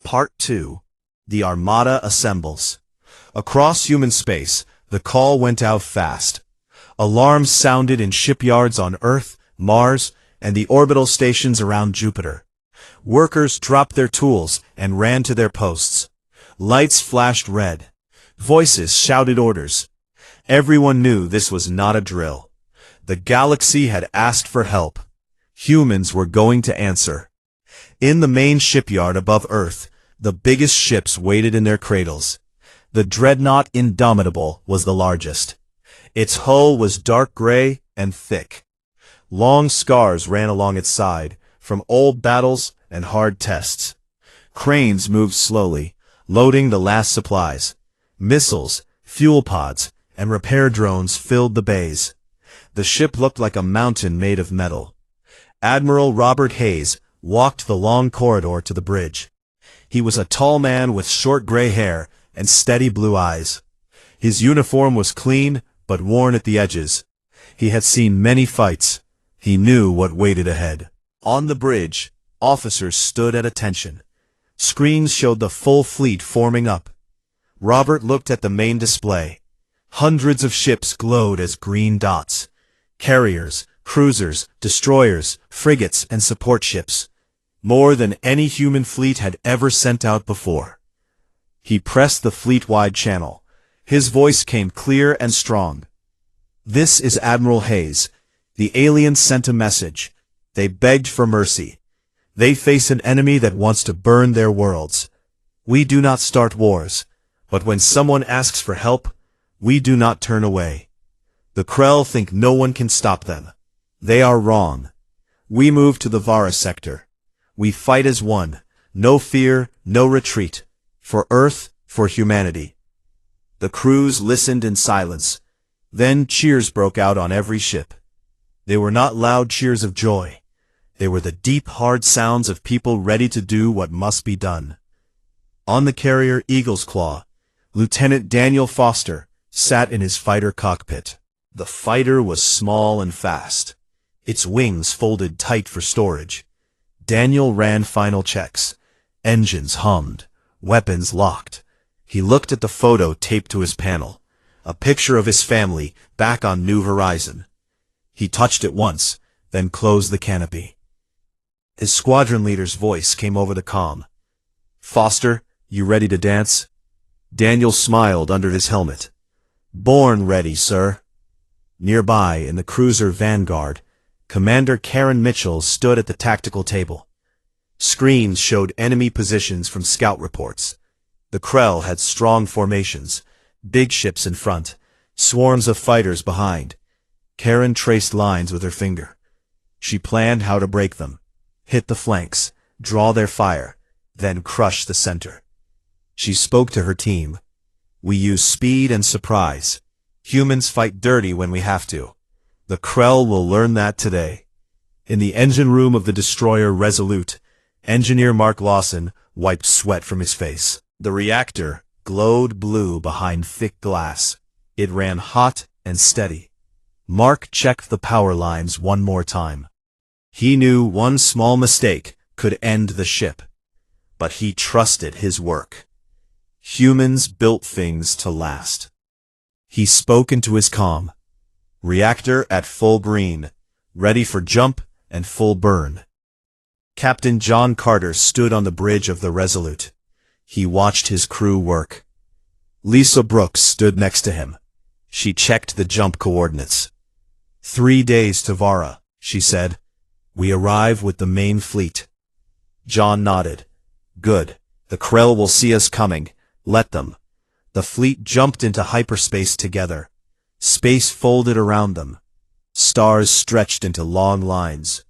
Part 2. The Armada assembles. Across human space, the call went out fast. Alarms sounded in shipyards on Earth, Mars, and the orbital stations around Jupiter. Workers dropped their tools and ran to their posts. Lights flashed red. Voices shouted orders. Everyone knew this was not a drill. The galaxy had asked for help. Humans were going to answer. In the main shipyard above Earth, the biggest ships waited in their cradles. The dreadnought Indomitable was the largest. Its hull was dark gray and thick. Long scars ran along its side, from old battles and hard tests. Cranes moved slowly, loading the last supplies. Missiles, fuel pods, and repair drones filled the bays. The ship looked like a mountain made of metal. Admiral Robert Hayes walked the long corridor to the bridge. He was a tall man with short gray hair and steady blue eyes. His uniform was clean, but worn at the edges. He had seen many fights. He knew what waited ahead. On the bridge, officers stood at attention. Screens showed the full fleet forming up. Robert looked at the main display. Hundreds of ships glowed as green dots. Carriers, cruisers, destroyers, frigates, and support ships. More than any human fleet had ever sent out before. He pressed the fleet-wide channel. His voice came clear and strong. "This is Admiral Hayes. The aliens sent a message. They begged for mercy. They face an enemy that wants to burn their worlds. We do not start wars, but when someone asks for help, we do not turn away. The Krell think no one can stop them. They are wrong. We move to the Vara sector. We fight as one. No fear, no retreat. For Earth, for humanity." The crews listened in silence. Then cheers broke out on every ship. They were not loud cheers of joy. They were the deep, hard sounds of people ready to do what must be done. On the carrier Eagle's Claw, Lieutenant Daniel Foster sat in his fighter cockpit. The fighter was small and fast. Its wings folded tight for storage. Daniel ran final checks. Engines hummed. Weapons locked. He looked at the photo taped to his panel. A picture of his family back on New Horizon. He touched it once, then closed the canopy. His squadron leader's voice came over the comm. "Foster, you ready to dance?" Daniel smiled under his helmet. "Born ready, sir." Nearby, in the cruiser Vanguard, Commander Karen Mitchell stood at the tactical table. Screens showed enemy positions from scout reports. The Krell had strong formations, big ships in front, swarms of fighters behind. Karen traced lines with her finger. She planned how to break them, hit the flanks, draw their fire, then crush the center. She spoke to her team. "We use speed and surprise. Humans fight dirty when we have to. The Krell will learn that today." In the engine room of the destroyer Resolute, Engineer Mark Lawson wiped sweat from his face. The reactor glowed blue behind thick glass. It ran hot and steady. Mark checked the power lines one more time. He knew one small mistake could end the ship. But he trusted his work. Humans built things to last. He spoke into his comm. "Reactor at full green, ready for jump and full burn." Captain John Carter stood on the bridge of the Resolute. He watched his crew work. Lisa Brooks stood next to him. She checked the jump coordinates. 3 days to Vara," she said. "We arrive with the main fleet." John nodded. "Good. The Krell will see us coming. Let them." The fleet jumped into hyperspace together. Space folded around them. Stars stretched into long lines.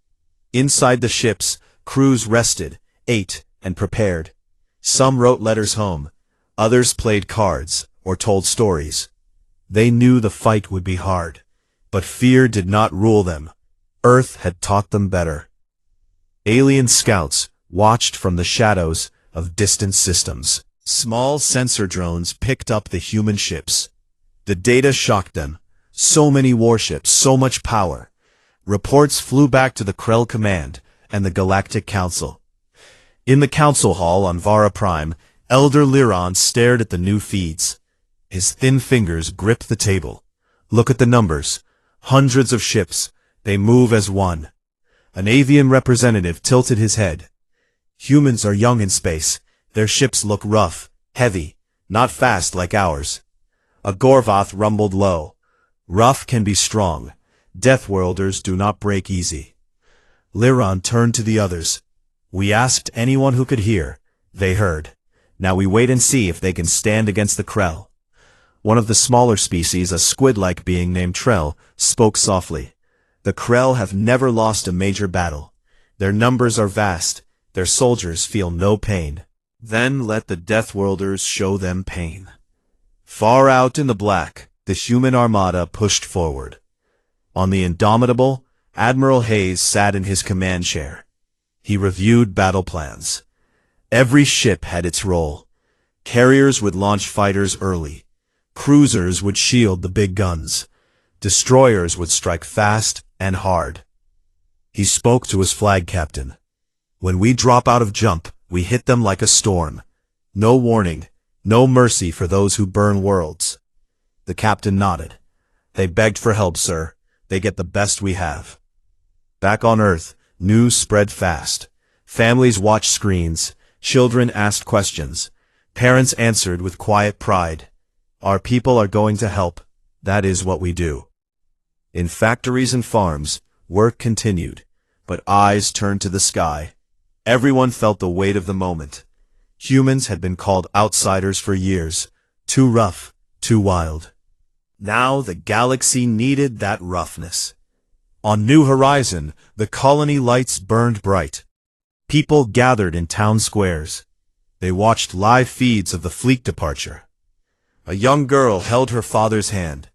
Inside the ships, crews rested, ate, and prepared. Some wrote letters home. Others played cards or told stories. They knew the fight would be hard, but fear did not rule them. Earth had taught them better. Alien scouts watched from the shadows of distant systems. Small sensor drones picked up the human ships. The data shocked them. So many warships, so much power. Reports flew back to the Krell Command and the Galactic Council. In the council hall on Vara Prime, Elder Liron stared at the new feeds. His thin fingers gripped the table. Look at the numbers. Hundreds of ships. They move as one. An avian representative tilted his head. Humans are young in space. Their ships look rough, heavy, not fast like ours. A Gorvoth rumbled low. Rough can be strong. Deathworlders do not break easy. Liron turned to the others. We asked anyone who could hear. They heard. Now we wait and see if they can stand against the Krell. One of the smaller species, a squid-like being named Trell, spoke softly. The Krell have never lost a major battle. Their numbers are vast. Their soldiers feel no pain. Then let the Deathworlders show them pain. Far out in the black, the human armada pushed forward. On the Indomitable, Admiral Hayes sat in his command chair. He reviewed battle plans. Every ship had its role. Carriers would launch fighters early. Cruisers would shield the big guns. Destroyers would strike fast and hard. He spoke to his flag captain. When we drop out of jump, we hit them like a storm. No warning, no mercy for those who burn worlds. The captain nodded. They begged for help, sir. They get the best we have. Back on Earth, news spread fast. Families watched screens. Children asked questions. Parents answered with quiet pride. Our people are going to help. That is what we do. In factories and farms, work continued, but eyes turned to the sky. Everyone felt the weight of the moment. Humans had been called outsiders for years. Too rough, too wild. Now the galaxy needed that roughness. On New Horizon, the colony lights burned bright. People gathered in town squares. They watched live feeds of the fleet departure. A young girl held her father's hand.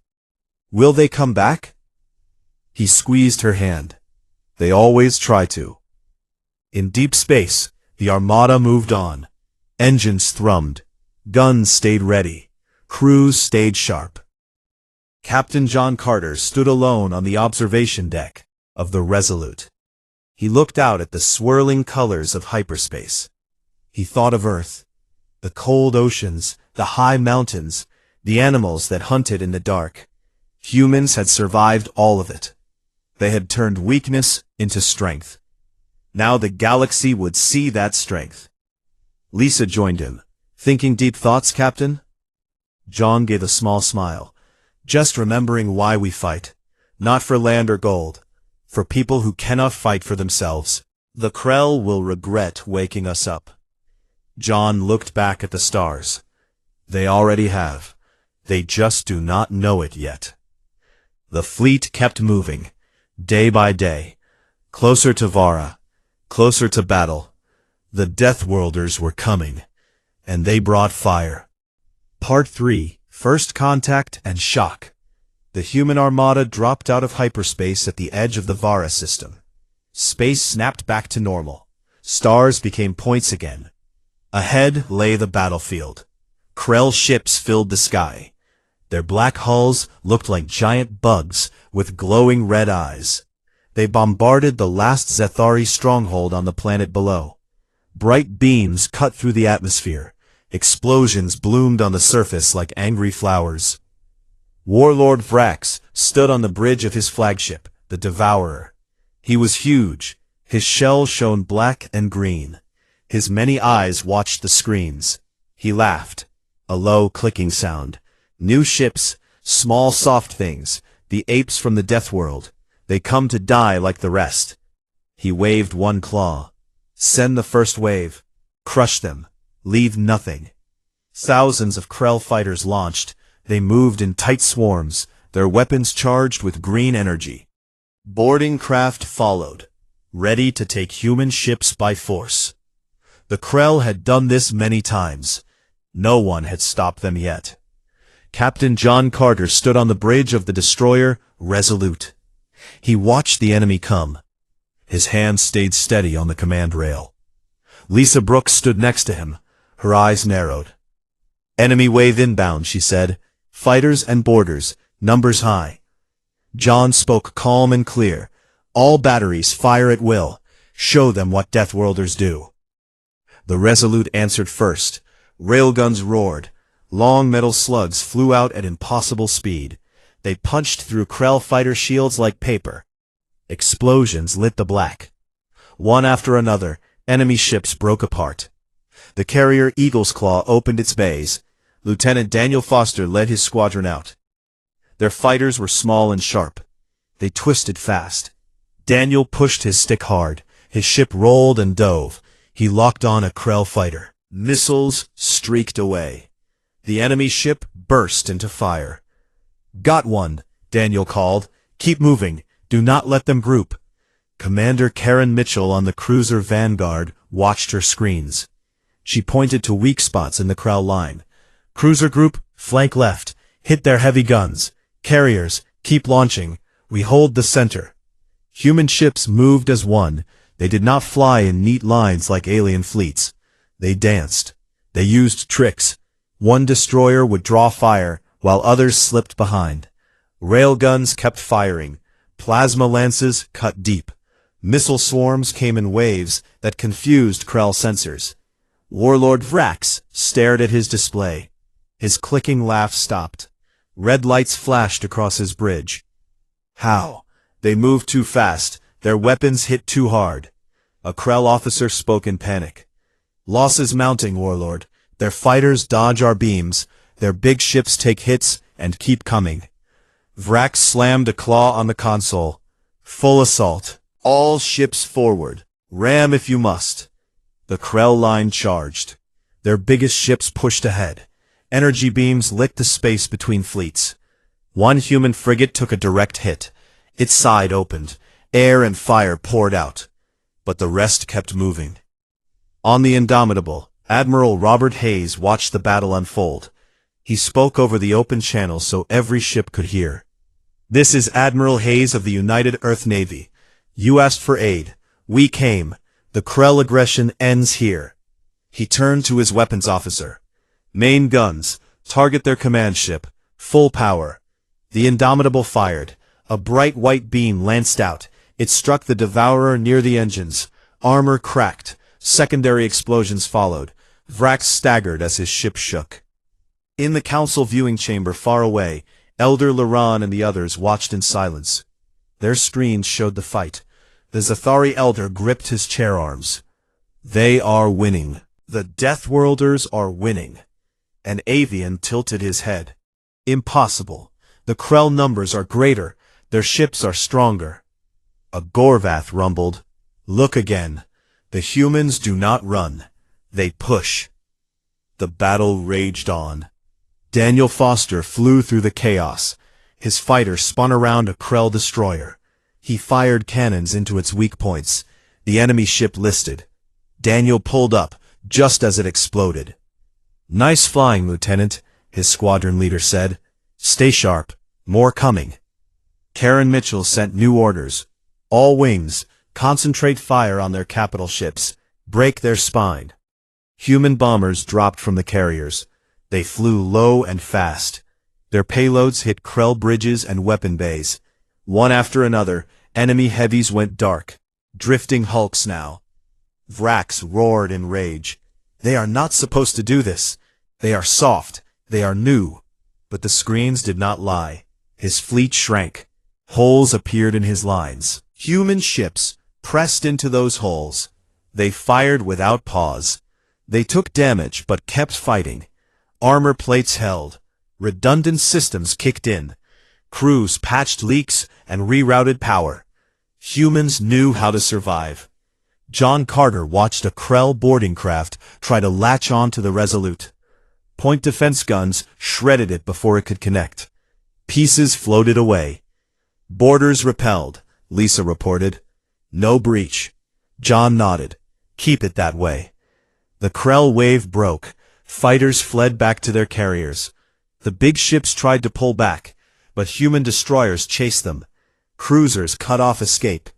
Will they come back? He squeezed her hand. They always try to. In deep space, the Armada moved on. Engines thrummed. Guns stayed ready. Crews stayed sharp. Captain John Carter stood alone on the observation deck of the Resolute. He looked out at the swirling colors of hyperspace. He thought of Earth, the cold oceans, the high mountains, the animals that hunted in the dark. Humans had survived all of it. They had turned weakness into strength. Now the galaxy would see that strength. Lisa joined him. Thinking deep thoughts, Captain? John gave a small smile. Just remembering why we fight. Not for land or gold. For people who cannot fight for themselves. The Krell will regret waking us up. John looked back at the stars. They already have. They just do not know it yet. The fleet kept moving, day by day, closer to Vara, closer to battle. The Deathworlders were coming, and they brought fire. Part 3, First Contact and Shock. The human armada dropped out of hyperspace at the edge of the Vara system. Space snapped back to normal. Stars became points again. Ahead lay the battlefield. Krell ships filled the sky. Their black hulls looked like giant bugs with glowing red eyes. They bombarded the last Zethari stronghold on the planet below. Bright beams cut through the atmosphere. Explosions bloomed on the surface like angry flowers. Warlord Vrax stood on the bridge of his flagship, the Devourer. He was huge. His shell shone black and green. His many eyes watched the screens. He laughed. A low clicking sound. New ships, small soft things, the apes from the death world. They come to die like the rest. He waved one claw. Send the first wave. Crush them. Leave nothing. Thousands of Krell fighters launched. They moved in tight swarms, their weapons charged with green energy. Boarding craft followed, ready to take human ships by force. The Krell had done this many times. No one had stopped them yet. Captain John Carter stood on the bridge of the destroyer, Resolute. He watched the enemy come. His hand stayed steady on the command rail. Lisa Brooks stood next to him. Her eyes narrowed. Enemy wave inbound, she said. Fighters and boarders, numbers high. John spoke calm and clear. All batteries fire at will. Show them what Deathworlders do. The Resolute answered first. Railguns roared. Long metal slugs flew out at impossible speed. They punched through Krell fighter shields like paper. Explosions lit the black. One after another, enemy ships broke apart. The carrier Eagle's Claw opened its bays. Lieutenant Daniel Foster led his squadron out. Their fighters were small and sharp. They twisted fast. Daniel pushed his stick hard. His ship rolled and dove. He locked on a Krell fighter. Missiles streaked away. The enemy ship burst into fire. "Got one," Daniel called. "Keep moving. Do not let them group." Commander Karen Mitchell on the cruiser Vanguard watched her screens. She pointed to weak spots in the Krell line. "Cruiser group, flank left. Hit their heavy guns. Carriers, keep launching. We hold the center." Human ships moved as one. They did not fly in neat lines like alien fleets. They danced. They used tricks. One destroyer would draw fire, while others slipped behind. Railguns kept firing. Plasma lances cut deep. Missile swarms came in waves that confused Krell sensors. Warlord Vrax stared at his display. His clicking laugh stopped. Red lights flashed across his bridge. How? They moved too fast. Their weapons hit too hard. A Krell officer spoke in panic. "Losses mounting, Warlord. Their fighters dodge our beams. Their big ships take hits and keep coming." Vrax slammed a claw on the console. "Full assault. All ships forward. Ram if you must." The Krell line charged. Their biggest ships pushed ahead. Energy beams lit the space between fleets. One human frigate took a direct hit. Its side opened. Air and fire poured out. But the rest kept moving. On the Indomitable, Admiral Robert Hayes watched the battle unfold. He spoke over the open channel so every ship could hear. "This is Admiral Hayes of the United Earth Navy. You asked for aid. We came. The Krell aggression ends here." He turned to his weapons officer. "Main guns. Target their command ship. Full power." The Indomitable fired. A bright white beam lanced out. It struck the Devourer near the engines. Armor cracked. Secondary explosions followed. Vrax staggered as his ship shook. In the council viewing chamber far away, Elder Laran and the others watched in silence. Their screens showed the fight. The Zathari Elder gripped his chair arms. "They are winning. The Deathworlders are winning." An avian tilted his head. "Impossible. The Krell numbers are greater. Their ships are stronger." A Gorvath rumbled. "Look again. The humans do not run. They push." The battle raged on. Daniel Foster flew through the chaos. His fighter spun around a Krell destroyer. He fired cannons into its weak points. The enemy ship listed. Daniel pulled up, just as it exploded. "Nice flying, Lieutenant," his squadron leader said. "Stay sharp. More coming." Karen Mitchell sent new orders. "All wings, concentrate fire on their capital ships. Break their spine." Human bombers dropped from the carriers. They flew low and fast. Their payloads hit Krell bridges and weapon bays. One after another, enemy heavies went dark. Drifting hulks now. Vrax roared in rage. "They are not supposed to do this. They are soft. They are new." But the screens did not lie. His fleet shrank. Holes appeared in his lines. Human ships pressed into those holes. They fired without pause. They took damage but kept fighting. Armor plates held. Redundant systems kicked in. Crews patched leaks and rerouted power. Humans knew how to survive. John Carter watched a Krell boarding craft try to latch on to the Resolute. Point defense guns shredded it before it could connect. Pieces floated away. "Boarders repelled," Lisa reported. "No breach." John nodded. "Keep it that way." The Krell wave broke. Fighters fled back to their carriers. The big ships tried to pull back, but human destroyers chased them. Cruisers cut off escape.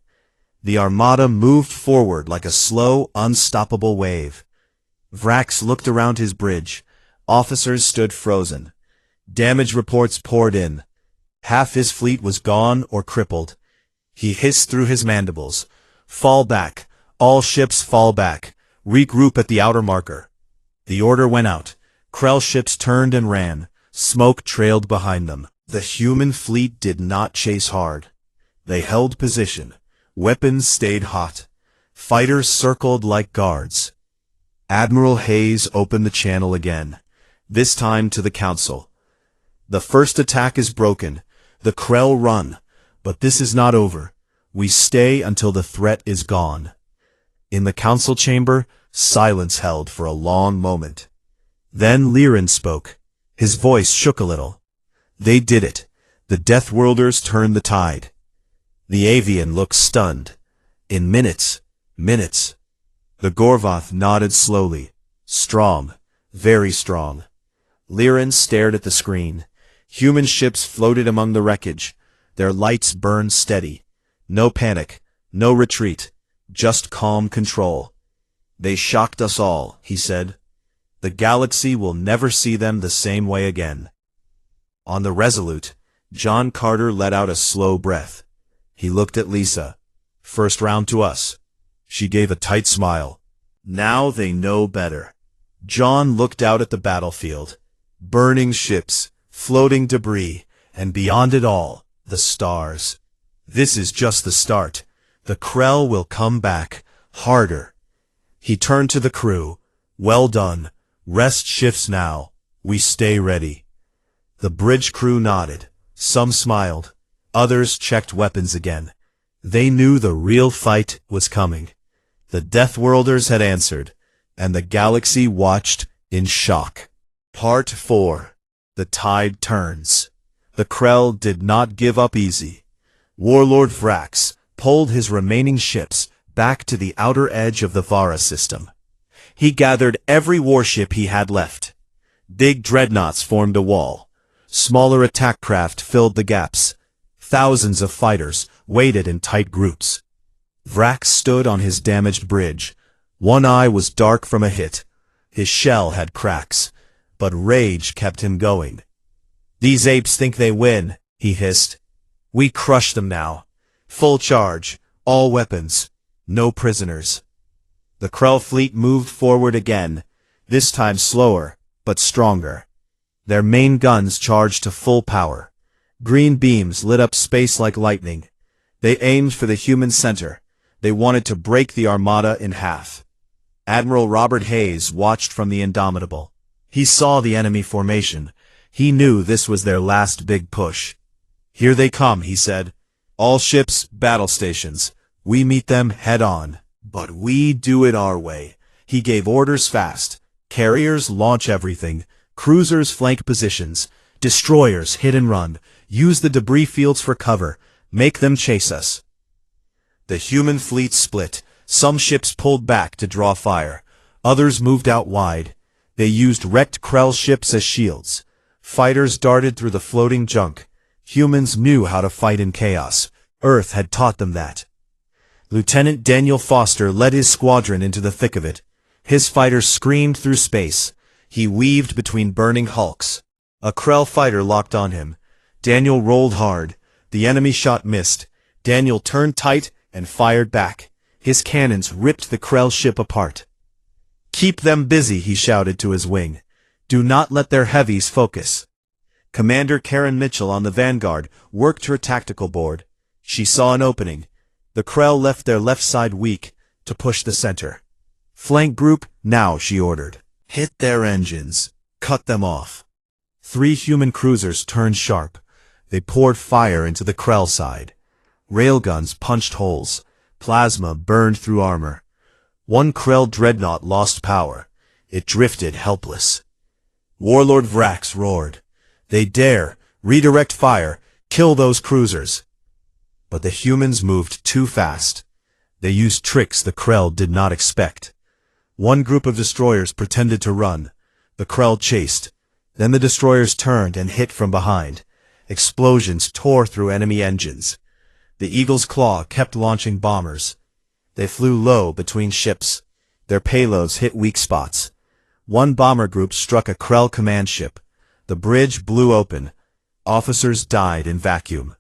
The Armada moved forward like a slow, unstoppable wave. Vrax looked around his bridge. Officers stood frozen. Damage reports poured in. Half his fleet was gone or crippled. He hissed through his mandibles. "Fall back. All ships fall back. Regroup at the outer marker. The order went out. Krell ships turned and ran. Smoke trailed behind them. The human fleet did not chase hard. They held position. Weapons stayed hot. Fighters circled like guards. Admiral Hayes opened the channel again, this time to the Council. The first attack is broken. The Krell run. But this is not over. We stay until the threat is gone. In the Council chamber, silence held for a long moment. Then Lyran spoke. His voice shook a little. They did it. The Deathworlders turned the tide. The avian looked stunned. In minutes. The Gorvoth nodded slowly. Strong. Very strong. Lyran stared at the screen. Human ships floated among the wreckage. Their lights burned steady. No panic. No retreat. Just calm control. They shocked us all, he said. The galaxy will never see them the same way again. On the Resolute, John Carter let out a slow breath. He looked at Lisa. First round to us. She gave a tight smile. Now they know better. John looked out at the battlefield. Burning ships, floating debris, and beyond it all, the stars. This is just the start. The Krell will come back, harder. He turned to the crew. Well done. Rest shifts now. We stay ready. The bridge crew nodded. Some smiled. Others checked weapons again. They knew the real fight was coming. The Deathworlders had answered, and the galaxy watched in shock. Part 4. The Tide Turns. The Krell did not give up easy. Warlord Vrax pulled his remaining ships back to the outer edge of the Vara system. He gathered every warship he had left. Big dreadnoughts formed a wall. Smaller attack craft filled the gaps. Thousands of fighters waited in tight groups. Vrax stood on his damaged bridge. One eye was dark from a hit. His shell had cracks, but rage kept him going. These apes think they win, he hissed. We crush them now. Full charge, all weapons, no prisoners. The Krell fleet moved forward again, this time slower, but stronger. Their main guns charged to full power. Green beams lit up space like lightning. They aimed for the human center. They wanted to break the Armada in half. Admiral Robert Hayes watched from the Indomitable. He saw the enemy formation. He knew this was their last big push. Here they come, he said. All ships, battle stations. We meet them head on. But we do it our way. He gave orders fast. Carriers launch everything. Cruisers flank positions. Destroyers hit and run. Use the debris fields for cover. Make them chase us. The human fleet split. Some ships pulled back to draw fire. Others moved out wide. They used wrecked Krell ships as shields. Fighters darted through the floating junk. Humans knew how to fight in chaos. Earth had taught them that. Lieutenant Daniel Foster led his squadron into the thick of it. His fighters screamed through space. He weaved between burning hulks. A Krell fighter locked on him. Daniel rolled hard. The enemy shot missed. Daniel turned tight and fired back. His cannons ripped the Krell ship apart. Keep them busy, he shouted to his wing. Do not let their heavies focus. Commander Karen Mitchell on the Vanguard worked her tactical board. She saw an opening. The Krell left their left side weak to push the center. Flank group, now, she ordered. Hit their engines. Cut them off. 3 human cruisers turned sharp. They poured fire into the Krell side. Railguns punched holes. Plasma burned through armor. One Krell dreadnought lost power. It drifted helpless. Warlord Vrax roared. They dare. Redirect fire. Kill those cruisers. But the humans moved too fast. They used tricks the Krell did not expect. One group of destroyers pretended to run. The Krell chased. Then the destroyers turned and hit from behind. Explosions tore through enemy engines. The Eagle's Claw kept launching bombers. They flew low between ships. Their payloads hit weak spots. One bomber group struck a Krell command ship. The bridge blew open. Officers died in vacuum.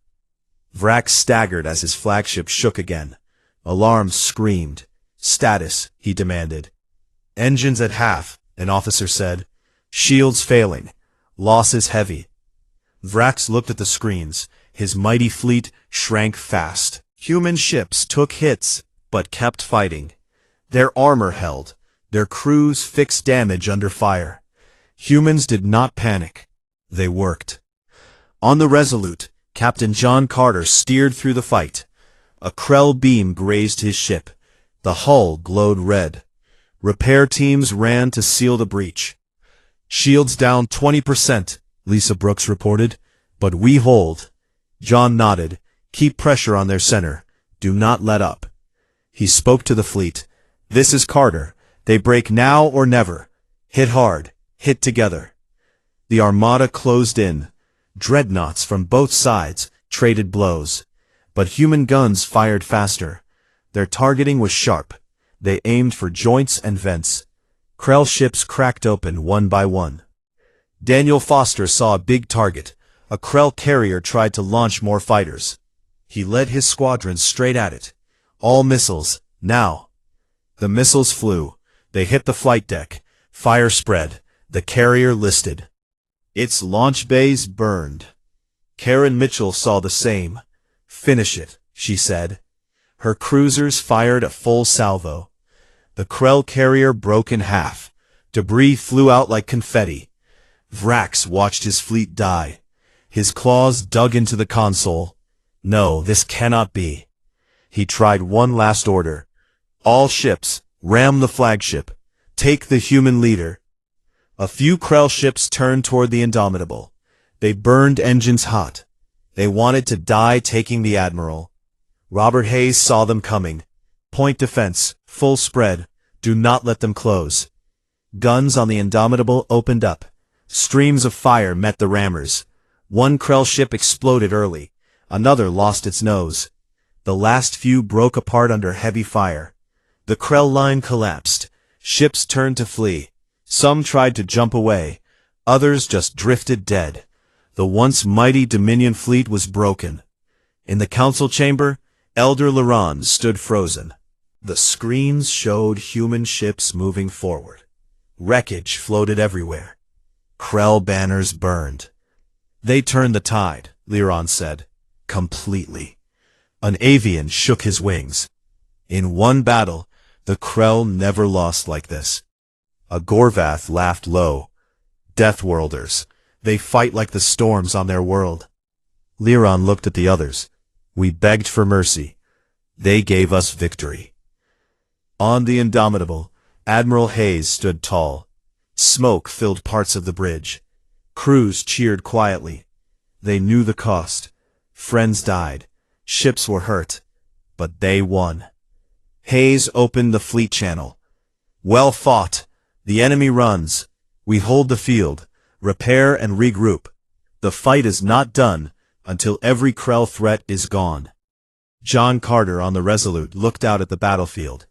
Vrax staggered as his flagship shook again. Alarms screamed. Status, he demanded. Engines at half, an officer said. Shields failing. Losses heavy. Vrax looked at the screens. His mighty fleet shrank fast. Human ships took hits, but kept fighting. Their armor held. Their crews fixed damage under fire. Humans did not panic. They worked. On the Resolute, Captain John Carter steered through the fight. A Krell beam grazed his ship. The hull glowed red. Repair teams ran to seal the breach. Shields down 20%, Lisa Brooks reported. But we hold. John nodded. Keep pressure on their center. Do not let up. He spoke to the fleet. This is Carter. They break now or never. Hit hard. Hit together. The Armada closed in. Dreadnoughts from both sides traded blows. But human guns fired faster. Their targeting was sharp. They aimed for joints and vents. Krell ships cracked open one by one. Daniel Foster saw a big target. A Krell carrier tried to launch more fighters. He led his squadrons straight at it. All missiles, now. The missiles flew. They hit the flight deck. Fire spread. The carrier listed. Its launch bays burned. Karen Mitchell saw the same. Finish it, she said. Her cruisers fired a full salvo. The Krell carrier broke in half. Debris flew out like confetti. Vrax watched his fleet die. His claws dug into the console. No, this cannot be. He tried one last order. All ships, ram the flagship. Take the human leader. A few Krell ships turned toward the Indomitable. They burned engines hot. They wanted to die taking the Admiral. Robert Hayes saw them coming. Point defense, full spread. Do not let them close. Guns on the Indomitable opened up. Streams of fire met the rammers. One Krell ship exploded early. Another lost its nose. The last few broke apart under heavy fire. The Krell line collapsed. Ships turned to flee. Some tried to jump away. Others just drifted dead. The once mighty Dominion fleet was broken. In the council chamber, Elder Laron stood frozen. The screens showed human ships moving forward. Wreckage floated everywhere. Krell banners burned. They turned the tide, Laron said. Completely. An avian shook his wings. In one battle, the Krell never lost like this. A Gorvath laughed low. Deathworlders. They fight like the storms on their world. Laron looked at the others. We begged for mercy. They gave us victory. On the Indomitable, Admiral Hayes stood tall. Smoke filled parts of the bridge. Crews cheered quietly. They knew the cost. Friends died. Ships were hurt. But they won. Hayes opened the fleet channel. Well fought. The enemy runs. We hold the field. Repair and regroup. The fight is not done until every Krell threat is gone. John Carter on the Resolute looked out at the battlefield.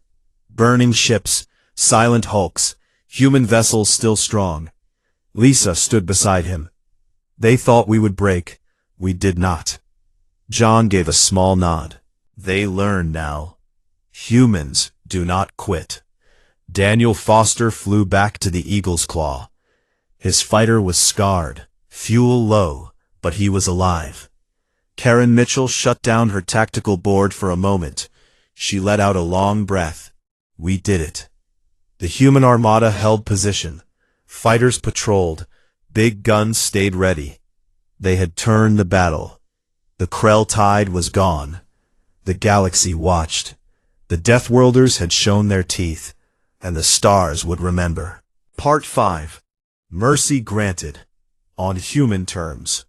Burning ships, silent hulks, human vessels still strong. Lisa stood beside him. They thought we would break. We did not. John gave a small nod. They learn now. Humans do not quit. Daniel Foster flew back to the Eagle's Claw. His fighter was scarred, fuel low, but he was alive. Karen Mitchell shut down her tactical board for a moment. She let out a long breath. We did it. The human armada held position. Fighters patrolled. Big guns stayed ready. They had turned the battle. The Krell tide was gone. The galaxy watched. The Deathworlders had shown their teeth, and the stars would remember. Part 5. Mercy granted. On human terms.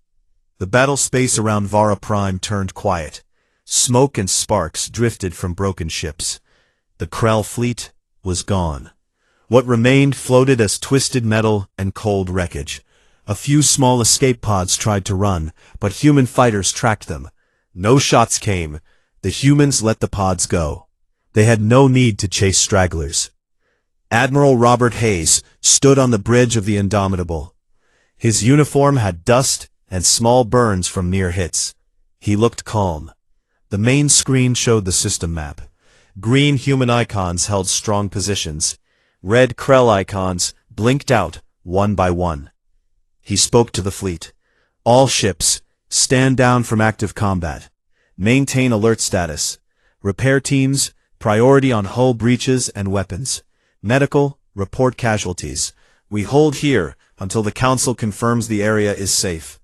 The battle space around Vara Prime turned quiet. Smoke and sparks drifted from broken ships. The Krell fleet was gone. What remained floated as twisted metal and cold wreckage. A few small escape pods tried to run, but human fighters tracked them. No shots came. The humans let the pods go. They had no need to chase stragglers. Admiral Robert Hayes stood on the bridge of the Indomitable. His uniform had dust and small burns from near hits. He looked calm. The main screen showed the system map. Green human icons held strong positions. Red Krell icons blinked out, one by one. He spoke to the fleet. All ships, stand down from active combat. Maintain alert status. Repair teams, priority on hull breaches and weapons. Medical, report casualties. We hold here until the Council confirms the area is safe.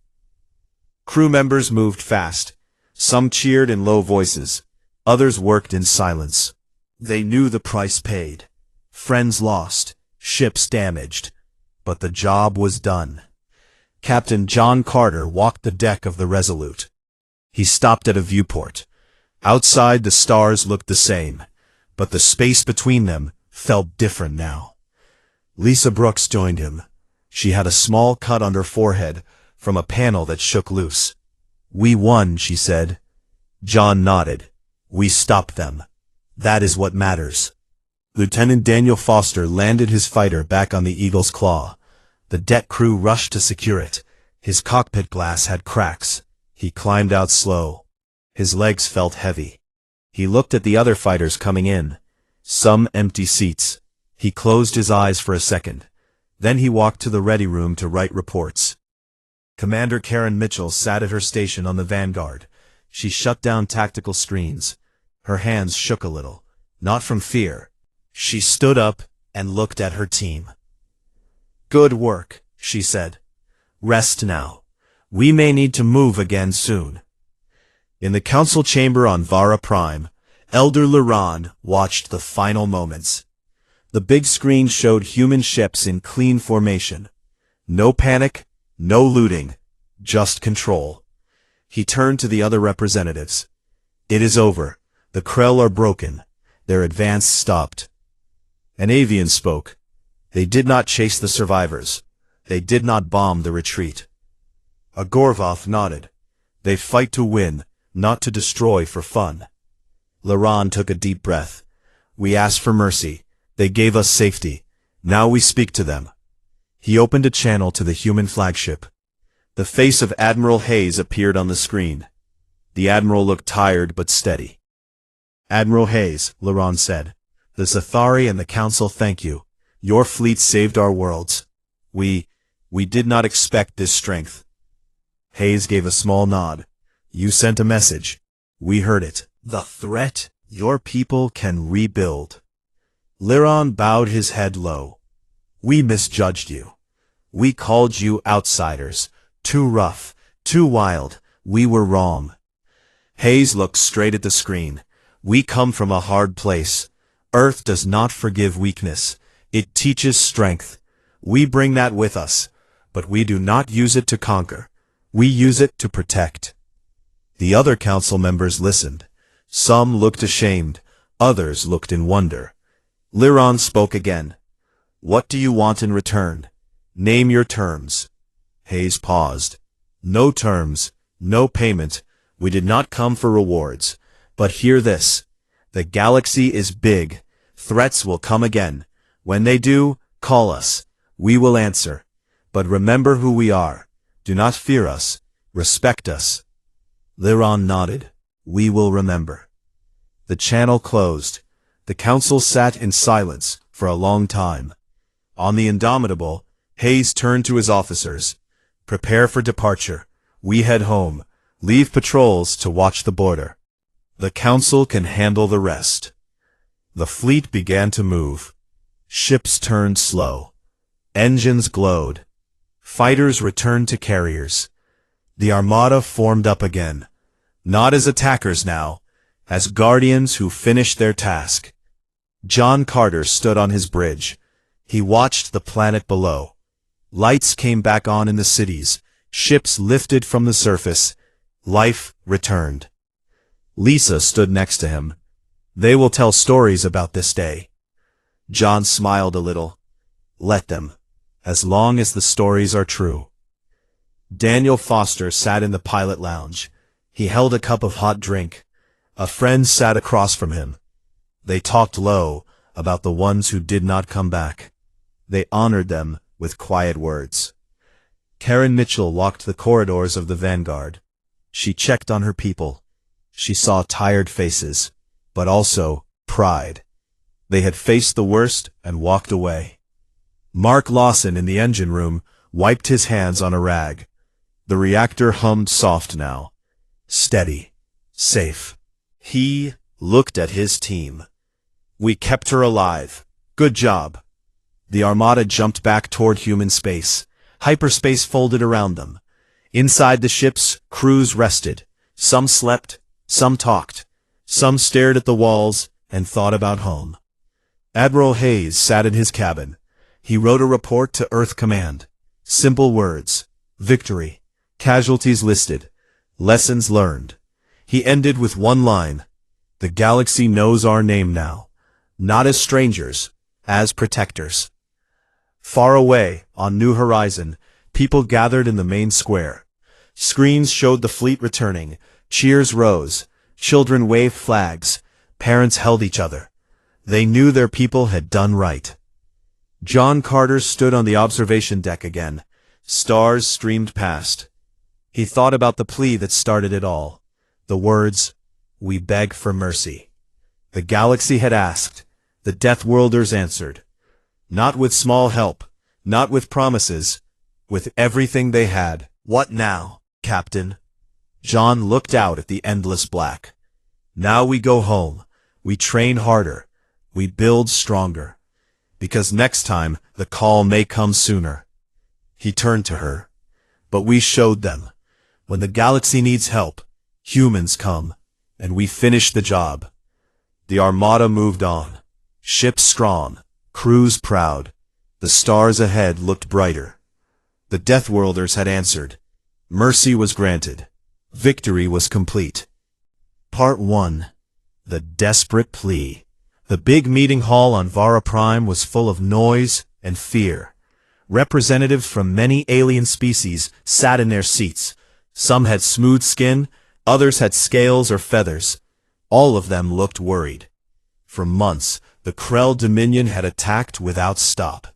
Crew members moved fast. Some cheered in low voices. Others worked in silence. They knew the price paid. Friends lost, ships damaged. But the job was done. Captain John Carter walked the deck of the Resolute. He stopped at a viewport. Outside the stars looked the same, but the space between them felt different now. Lisa Brooks joined him. She had a small cut on her forehead from a panel that shook loose. "We won," she said. John nodded. "We stopped them. That is what matters." Lieutenant Daniel Foster landed his fighter back on the Eagle's Claw. The deck crew rushed to secure it. His cockpit glass had cracks. He climbed out slow. His legs felt heavy. He looked at the other fighters coming in. Some empty seats. He closed his eyes for a second. Then he walked to the ready room to write reports. Commander Karen Mitchell sat at her station on the Vanguard. She shut down tactical screens. Her hands shook a little. Not from fear. She stood up and looked at her team. "Good work," she said. "Rest now. We may need to move again soon." In the council chamber on Vara Prime, Elder Laron watched the final moments. The big screen showed human ships in clean formation. No panic, no looting, just control. He turned to the other representatives. "It is over. The Krell are broken. Their advance stopped." An avian spoke. "They did not chase the survivors. They did not bomb the retreat." A Gorvoth nodded. "They fight to win, not to destroy for fun." Laron took a deep breath. "We asked for mercy. They gave us safety. Now we speak to them." He opened a channel to the human flagship. The face of Admiral Hayes appeared on the screen. The Admiral looked tired but steady. "Admiral Hayes," Laron said, "the Zathari and the Council thank you. Your fleet saved our worlds. We did not expect this strength." Hayes gave a small nod. "You sent a message. We heard it. The threat, your people can rebuild." Liron bowed his head low. "We misjudged you. We called you outsiders. Too rough, too wild. We were wrong." Hayes looked straight at the screen. "We come from a hard place. Earth does not forgive weakness. It teaches strength. We bring that with us, but we do not use it to conquer. We use it to protect." The other council members listened. Some looked ashamed. Others looked in wonder. Liron spoke again. "What do you want in return? Name your terms." Hayes paused. "No terms, no payment. We did not come for rewards. But hear this. The galaxy is big. Threats will come again. When they do, call us. We will answer. But remember who we are. Do not fear us. Respect us." Liron nodded. "We will remember." The channel closed. The council sat in silence for a long time. On the Indomitable, Hayes turned to his officers. "Prepare for departure. We head home. Leave patrols to watch the border. The council can handle the rest." The fleet began to move. Ships turned slow. Engines glowed. Fighters returned to carriers. The Armada formed up again. Not as attackers now, as guardians who finished their task. John Carter stood on his bridge. He watched the planet below. Lights came back on in the cities. Ships lifted from the surface. Life returned. Lisa stood next to him. "They will tell stories about this day." John smiled a little. "Let them, as long as the stories are true." Daniel Foster sat in the pilot lounge. He held a cup of hot drink. A friend sat across from him. They talked low about the ones who did not come back. They honored them with quiet words. Karen Mitchell walked the corridors of the Vanguard. She checked on her people. She saw tired faces, but also pride. They had faced the worst and walked away. Mark Lawson in the engine room wiped his hands on a rag. The reactor hummed soft now. Steady. Safe. He looked at his team. We kept her alive. Good job. The Armada jumped back toward human space. Hyperspace folded around them. Inside the ships, crews rested. Some slept, some talked. Some stared at the walls and thought about home. Admiral Hayes sat in his cabin. He wrote a report to Earth Command. Simple words. Victory. Casualties listed. Lessons learned. He ended with one line. The galaxy knows our name now. Not as strangers, as protectors. Far away, on New Horizon, people gathered in the main square. Screens showed the fleet returning. Cheers rose. Children waved flags. Parents held each other. They knew their people had done right. John Carter stood on the observation deck again. Stars streamed past. He thought about the plea that started it all. The words, "We beg for mercy." The galaxy had asked. The Deathworlders answered. Not with small help, not with promises, with everything they had. What now, Captain? John looked out at the endless black. Now we go home. We train harder. We build stronger. Because next time, the call may come sooner. He turned to her. But we showed them. When the galaxy needs help, humans come, and we finish the job. The Armada moved on. Ships strong, crews proud. The stars ahead looked brighter. The Deathworlders had answered. Mercy was granted. Victory was complete. Part 1. The Desperate Plea. The big meeting hall on Vara Prime was full of noise and fear. Representatives from many alien species sat in their seats. Some had smooth skin, others had scales or feathers. All of them looked worried. For months, the Krell Dominion had attacked without stop.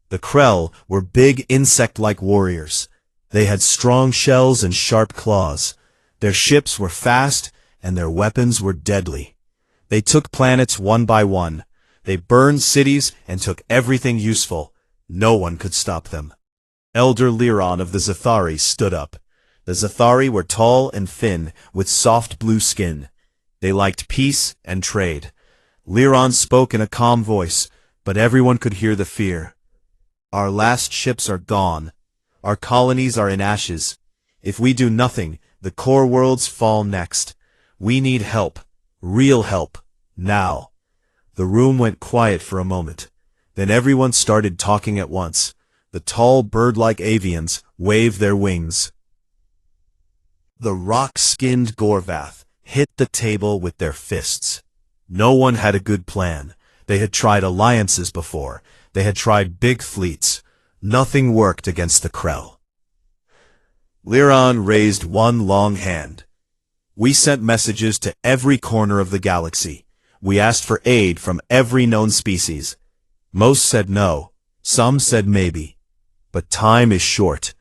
The Krell were big insect-like warriors. They had strong shells and sharp claws. Their ships were fast, and their weapons were deadly. They took planets one by one. They burned cities and took everything useful. No one could stop them. Elder Liron of the Zathari stood up. The Zathari were tall and thin, with soft blue skin. They liked peace and trade. Liron spoke in a calm voice, but everyone could hear the fear. Our last ships are gone. Our colonies are in ashes. If we do nothing, the core worlds fall next. We need help. Real help. Now. The room went quiet for a moment. Then everyone started talking at once. The tall bird-like avians waved their wings. The rock-skinned Gorvath hit the table with their fists. No one had a good plan. They had tried alliances before. They had tried big fleets. Nothing worked against the Krell. Liron raised one long hand. We sent messages to every corner of the galaxy. We asked for aid from every known species. Most said no. Some said maybe. But time is short.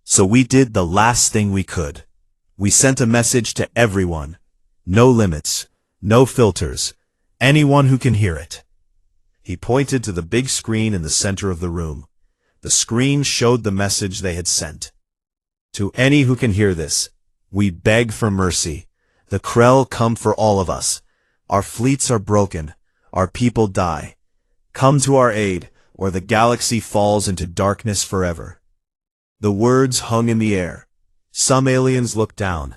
So we did the last thing we could. We sent a message to everyone. No limits. No filters. Anyone who can hear it. He pointed to the big screen in the center of the room. The screen showed the message they had sent. To any who can hear this, we beg for mercy. The Krell come for all of us. Our fleets are broken. Our people die. Come to our aid, or the galaxy falls into darkness forever. The words hung in the air. Some aliens looked down.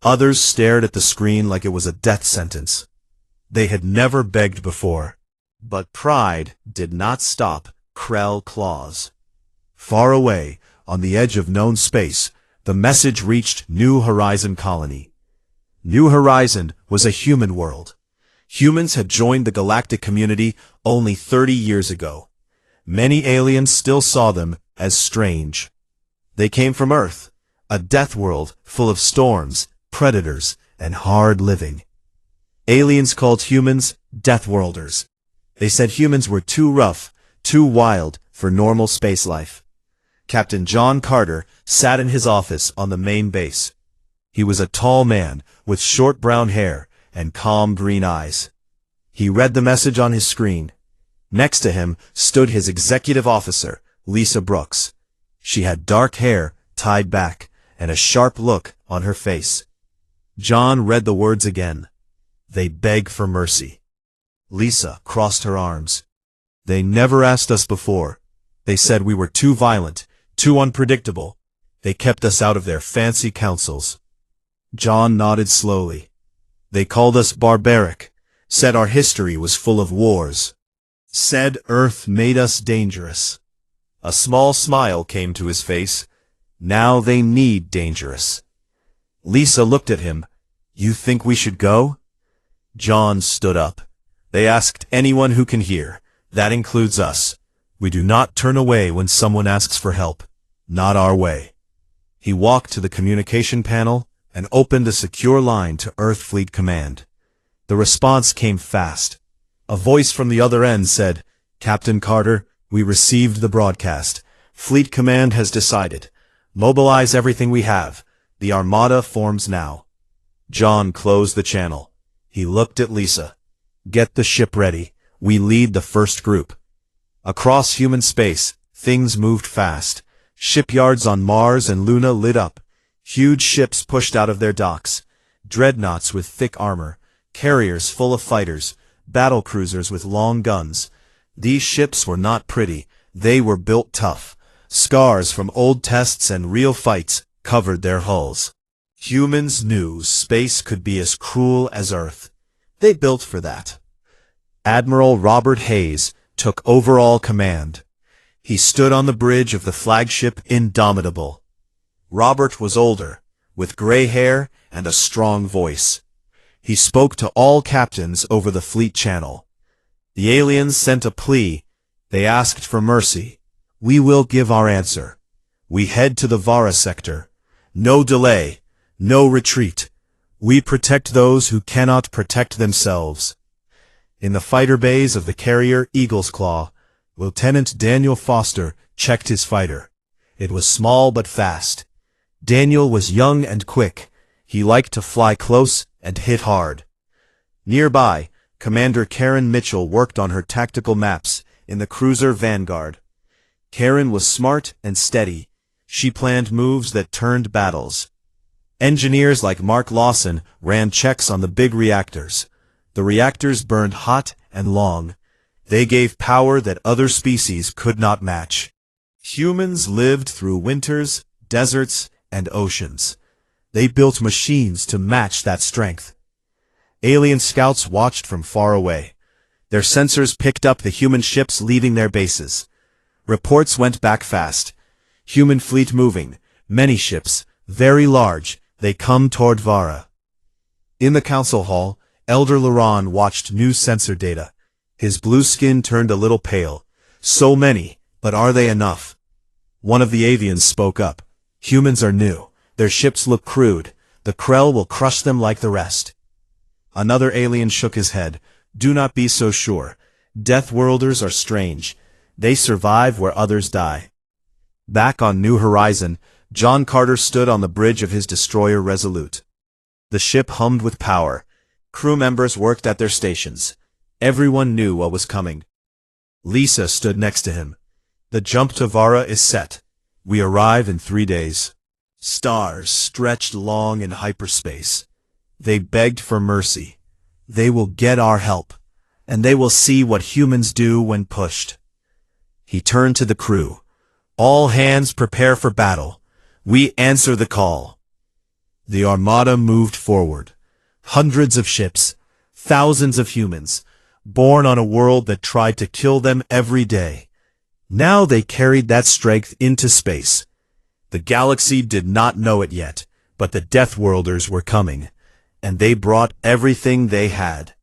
Others stared at the screen like it was a death sentence. They had never begged before. But pride did not stop Krell claws. Far away, on the edge of known space, the message reached New Horizon Colony. New Horizon was a human world. Humans had joined the galactic community only 30 years ago. Many aliens still saw them as strange. They came from Earth, a death world full of storms, predators, and hard living. Aliens called humans Deathworlders. They said humans were too rough, too wild for normal space life. Captain John Carter sat in his office on the main base. He was a tall man with short brown hair and calm green eyes. He read the message on his screen. Next to him stood his executive officer, Lisa Brooks. She had dark hair tied back and a sharp look on her face. John read the words again. They beg for mercy. Lisa crossed her arms. They never asked us before. They said we were too violent, too unpredictable. They kept us out of their fancy councils. John nodded slowly. They called us barbaric, said our history was full of wars, said Earth made us dangerous. A small smile came to his face. Now they need dangerous. Lisa looked at him. You think we should go? John stood up. They asked anyone who can hear. That includes us. We do not turn away when someone asks for help. Not our way. He walked to the communication panel and opened a secure line to Earth Fleet Command. The response came fast. A voice from the other end said, Captain Carter, we received the broadcast. Fleet Command has decided. Mobilize everything we have. The Armada forms now. John closed the channel. He looked at Lisa. Get the ship ready. We lead the first group. Across human space, things moved fast. Shipyards on Mars and Luna lit up. Huge ships pushed out of their docks. Dreadnoughts with thick armor. Carriers full of fighters. Battle cruisers with long guns. These ships were not pretty. They were built tough. Scars from old tests and real fights covered their hulls. Humans knew space could be as cruel as Earth. They built for that. Admiral Robert Hayes took overall command. He stood on the bridge of the flagship Indomitable. Robert was older, with gray hair and a strong voice. He spoke to all captains over the fleet channel. The aliens sent a plea. They asked for mercy. We will give our answer. We head to the Vara sector. No delay. No retreat. We protect those who cannot protect themselves. In the fighter bays of the carrier Eagle's Claw, Lieutenant Daniel Foster checked his fighter. It was small but fast. Daniel was young and quick. He liked to fly close and hit hard. Nearby, Commander Karen Mitchell worked on her tactical maps in the cruiser Vanguard. Karen was smart and steady. She planned moves that turned battles. Engineers like Mark Lawson ran checks on the big reactors. The reactors burned hot and long. They gave power that other species could not match. Humans lived through winters, deserts, and oceans. They built machines to match that strength. Alien scouts watched from far away. Their sensors picked up the human ships leaving their bases. Reports went back fast. Human fleet moving. Many ships, very large. They come toward Vara. In the council hall, Elder Laron watched new sensor data. His blue skin turned a little pale. So many, but are they enough? One of the avians spoke up. Humans are new. Their ships look crude. The Krell will crush them like the rest. Another alien shook his head. Do not be so sure. Deathworlders are strange. They survive where others die. Back on New Horizon, John Carter stood on the bridge of his destroyer Resolute. The ship hummed with power. Crew members worked at their stations. Everyone knew what was coming. Lisa stood next to him. The jump to Vara is set. We arrive in 3 days. Stars stretched long in hyperspace. They begged for mercy. They will get our help, and they will see what humans do when pushed. He turned to the crew. All hands prepare for battle. We answer the call. The Armada moved forward. Hundreds of ships, thousands of humans, born on a world that tried to kill them every day. Now they carried that strength into space. The galaxy did not know it yet, but the Deathworlders were coming, and they brought everything they had.